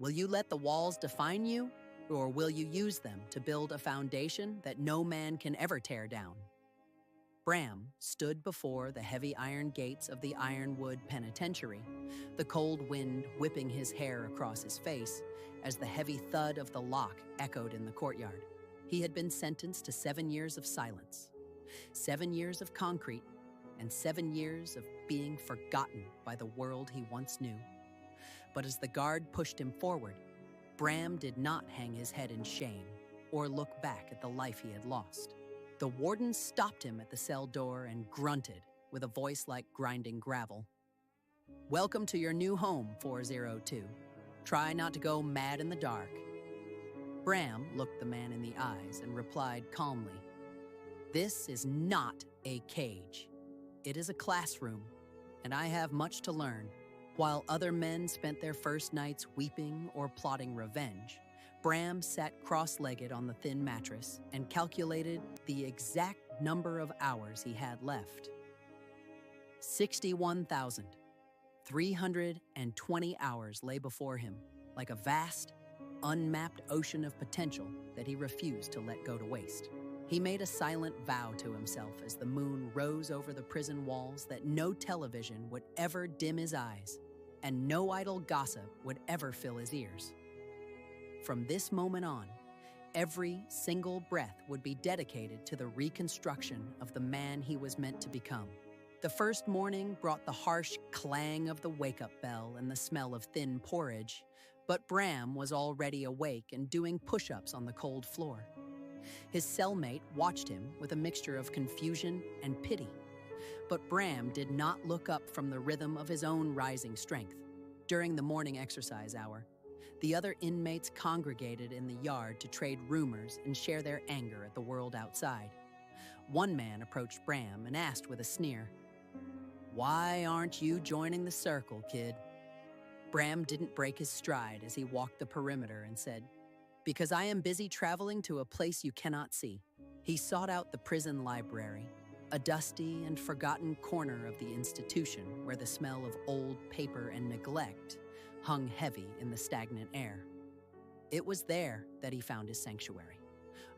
Will you let the walls define you, or will you use them to build a foundation that no man can ever tear down? Bram stood before the heavy iron gates of the Ironwood Penitentiary, the cold wind whipping his hair across his face as the heavy thud of the lock echoed in the courtyard. He had been sentenced to 7 years of silence, 7 years of concrete, and 7 years of being forgotten by the world he once knew. But as the guard pushed him forward, Bram did not hang his head in shame or look back at the life he had lost. The warden stopped him at the cell door and grunted with a voice like grinding gravel. "Welcome to your new home, 402. Try not to go mad in the dark." Bram looked the man in the eyes and replied calmly, "This is not a cage. It is a classroom, and I have much to learn." While other men spent their first nights weeping or plotting revenge, Bram sat cross-legged on the thin mattress and calculated the exact number of hours he had left. 61,320 hours lay before him, like a vast, unmapped ocean of potential that he refused to let go to waste. He made a silent vow to himself as the moon rose over the prison walls that no television would ever dim his eyes, and no idle gossip would ever fill his ears. From this moment on, every single breath would be dedicated to the reconstruction of the man he was meant to become. The first morning brought the harsh clang of the wake-up bell and the smell of thin porridge, but Bram was already awake and doing push-ups on the cold floor. His cellmate watched him with a mixture of confusion and pity, but Bram did not look up from the rhythm of his own rising strength. During the morning exercise hour, the other inmates congregated in the yard to trade rumors and share their anger at the world outside. One man approached Bram and asked with a sneer, "Why aren't you joining the circle, kid?" Bram didn't break his stride as he walked the perimeter and said, "Because I am busy traveling to a place you cannot see." He sought out the prison library, a dusty and forgotten corner of the institution where the smell of old paper and neglect hung heavy in the stagnant air. It was there that he found his sanctuary,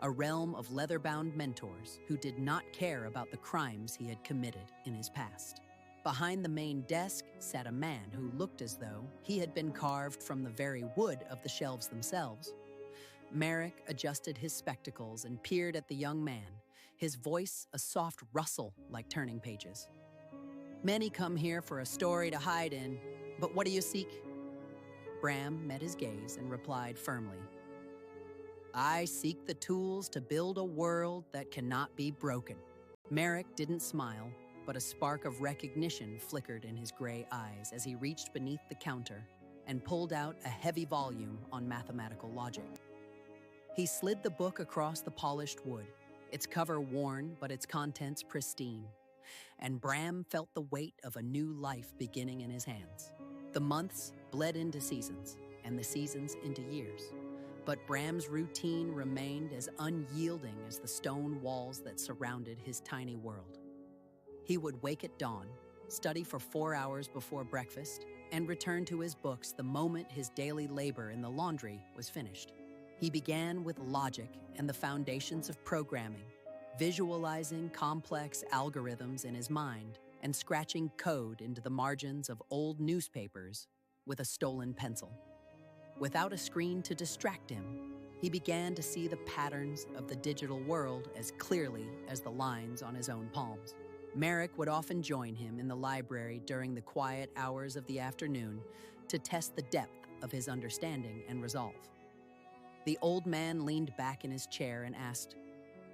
a realm of leather-bound mentors who did not care about the crimes he had committed in his past. Behind the main desk sat a man who looked as though he had been carved from the very wood of the shelves themselves. Merrick adjusted his spectacles and peered at the young man, his voice a soft rustle like turning pages. "Many come here for a story to hide in, but what do you seek?" Bram met his gaze and replied firmly, "I seek the tools to build a world that cannot be broken." Merrick didn't smile, but a spark of recognition flickered in his gray eyes as he reached beneath the counter and pulled out a heavy volume on mathematical logic. He slid the book across the polished wood, its cover worn but its contents pristine, and Bram felt the weight of a new life beginning in his hands. The months bled into seasons, and the seasons into years, but Bram's routine remained as unyielding as the stone walls that surrounded his tiny world. He would wake at dawn, study for 4 hours before breakfast, and return to his books the moment his daily labor in the laundry was finished. He began with logic and the foundations of programming, visualizing complex algorithms in his mind and scratching code into the margins of old newspapers with a stolen pencil. Without a screen to distract him, he began to see the patterns of the digital world as clearly as the lines on his own palms. Merrick would often join him in the library during the quiet hours of the afternoon to test the depth of his understanding and resolve. The old man leaned back in his chair and asked,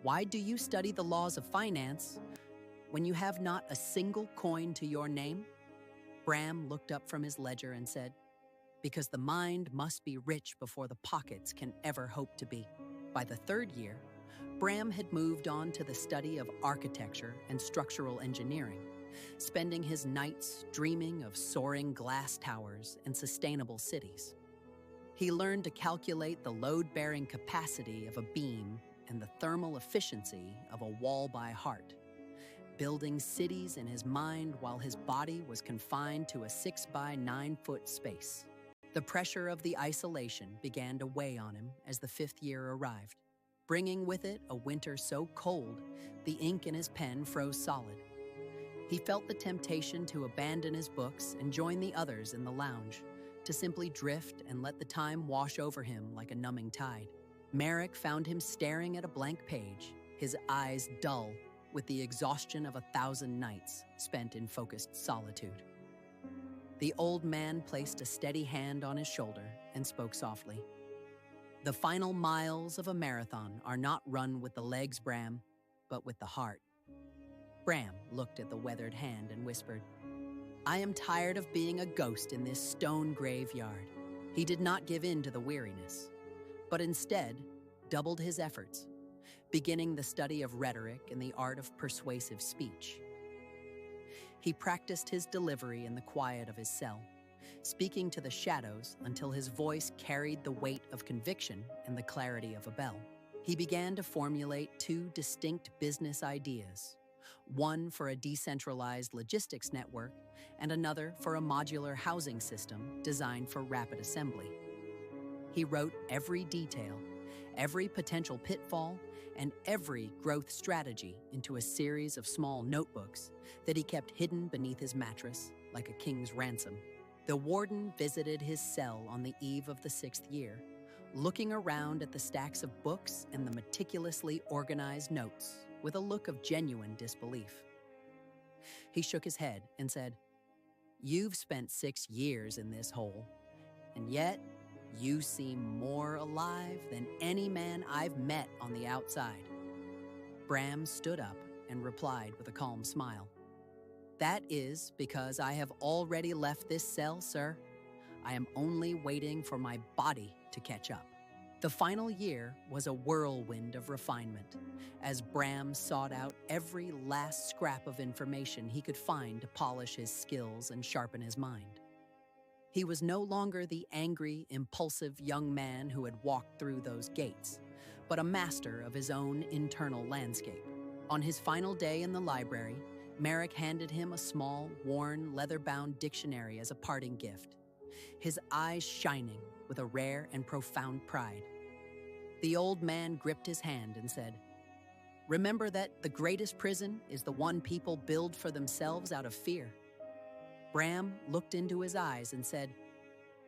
"Why do you study the laws of finance when you have not a single coin to your name?" Bram looked up from his ledger and said, "Because the mind must be rich before the pockets can ever hope to be." By the third year, Bram had moved on to the study of architecture and structural engineering, spending his nights dreaming of soaring glass towers and sustainable cities. He learned to calculate the load-bearing capacity of a beam and the thermal efficiency of a wall by heart, building cities in his mind while his body was confined to a 6 by 9 foot space. The pressure of the isolation began to weigh on him as the 5th year arrived, bringing with it a winter so cold the ink in his pen froze solid. He felt the temptation to abandon his books and join the others in the lounge, to simply drift and let the time wash over him like a numbing tide. Merrick found him staring at a blank page, his eyes dull with the exhaustion of 1,000 nights spent in focused solitude. The old man placed a steady hand on his shoulder and spoke softly. "The final miles of a marathon are not run with the legs, Bram, but with the heart." Bram looked at the weathered hand and whispered, "I am tired of being a ghost in this stone graveyard." He did not give in to the weariness, but instead doubled his efforts, beginning the study of rhetoric and the art of persuasive speech. He practiced his delivery in the quiet of his cell, speaking to the shadows until his voice carried the weight of conviction and the clarity of a bell. He began to formulate 2 distinct business ideas, one for a decentralized logistics network and another for a modular housing system designed for rapid assembly. He wrote every detail, every potential pitfall, and every growth strategy into a series of small notebooks that he kept hidden beneath his mattress like a king's ransom. The warden visited his cell on the eve of the 6th year, looking around at the stacks of books and the meticulously organized notes with a look of genuine disbelief. He shook his head and said, "You've spent 6 years in this hole, and yet you seem more alive than any man I've met on the outside." Bram stood up and replied with a calm smile, "That is because I have already left this cell, sir. I am only waiting for my body to catch up." The final year was a whirlwind of refinement, as Bram sought out every last scrap of information he could find to polish his skills and sharpen his mind. He was no longer the angry, impulsive young man who had walked through those gates, but a master of his own internal landscape. On his final day in the library, Merrick handed him a small, worn, leather-bound dictionary as a parting gift, his eyes shining with a rare and profound pride. The old man gripped his hand and said, "Remember that the greatest prison is the one people build for themselves out of fear." Bram looked into his eyes and said,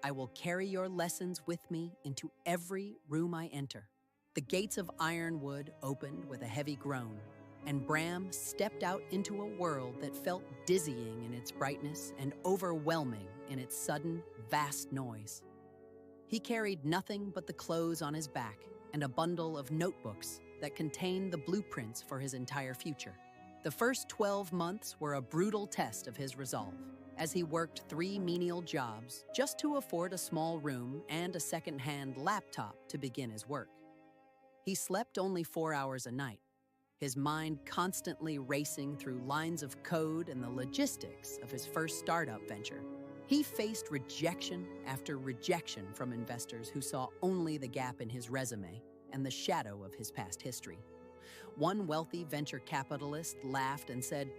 "I will carry your lessons with me into every room I enter." The gates of Ironwood opened with a heavy groan, and Bram stepped out into a world that felt dizzying in its brightness and overwhelming in its sudden, vast noise. He carried nothing but the clothes on his back and a bundle of notebooks that contained the blueprints for his entire future. The first 12 months were a brutal test of his resolve, as he worked 3 menial jobs just to afford a small room and a second-hand laptop to begin his work. He slept only 4 hours a night, his mind constantly racing through lines of code and the logistics of his first startup venture. He faced rejection after rejection from investors who saw only the gap in his resume and the shadow of his past history. One wealthy venture capitalist laughed and said,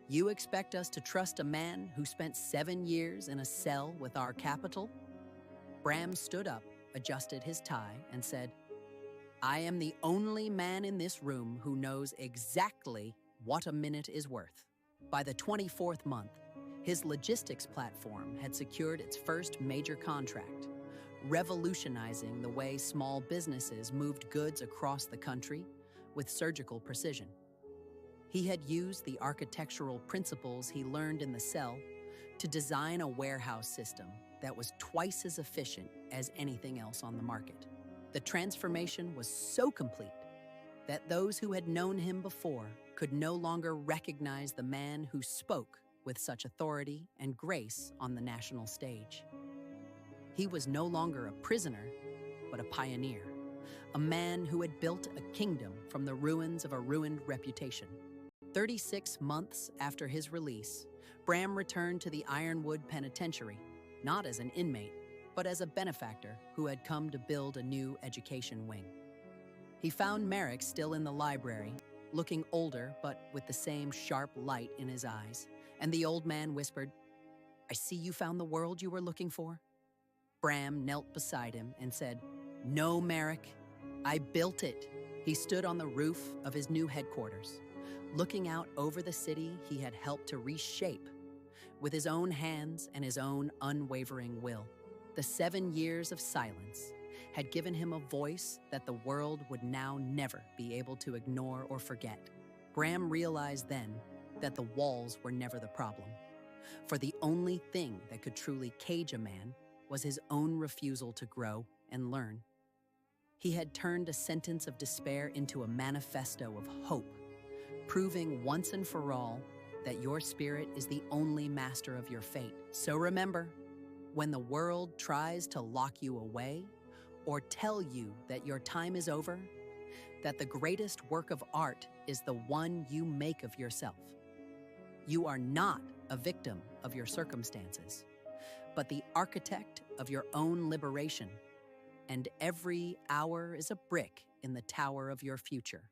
"You expect us to trust a man who spent 7 years in a cell with our capital?" Bram stood up, adjusted his tie, and said, "I am the only man in this room who knows exactly what a minute is worth." By the 24th month, his logistics platform had secured its first major contract, revolutionizing the way small businesses moved goods across the country with surgical precision. He had used the architectural principles he learned in the cell to design a warehouse system that was twice as efficient as anything else on the market. The transformation was so complete that those who had known him before could no longer recognize the man who spoke with such authority and grace on the national stage. He was no longer a prisoner, but a pioneer, a man who had built a kingdom from the ruins of a ruined reputation. 36 months after his release, Bram returned to the Ironwood Penitentiary, not as an inmate, but as a benefactor who had come to build a new education wing. He found Merrick still in the library, looking older but with the same sharp light in his eyes, and the old man whispered, "I see you found the world you were looking for." Bram knelt beside him and said, "No, Merrick, I built it." He stood on the roof of his new headquarters, looking out over the city he had helped to reshape with his own hands and his own unwavering will. The 7 years of silence had given him a voice that the world would now never be able to ignore or forget. Bram realized then that the walls were never the problem, for the only thing that could truly cage a man was his own refusal to grow and learn. He had turned a sentence of despair into a manifesto of hope, proving once and for all that your spirit is the only master of your fate. So remember, when the world tries to lock you away or tell you that your time is over, that the greatest work of art is the one you make of yourself. You are not a victim of your circumstances, but the architect of your own liberation, and every hour is a brick in the tower of your future.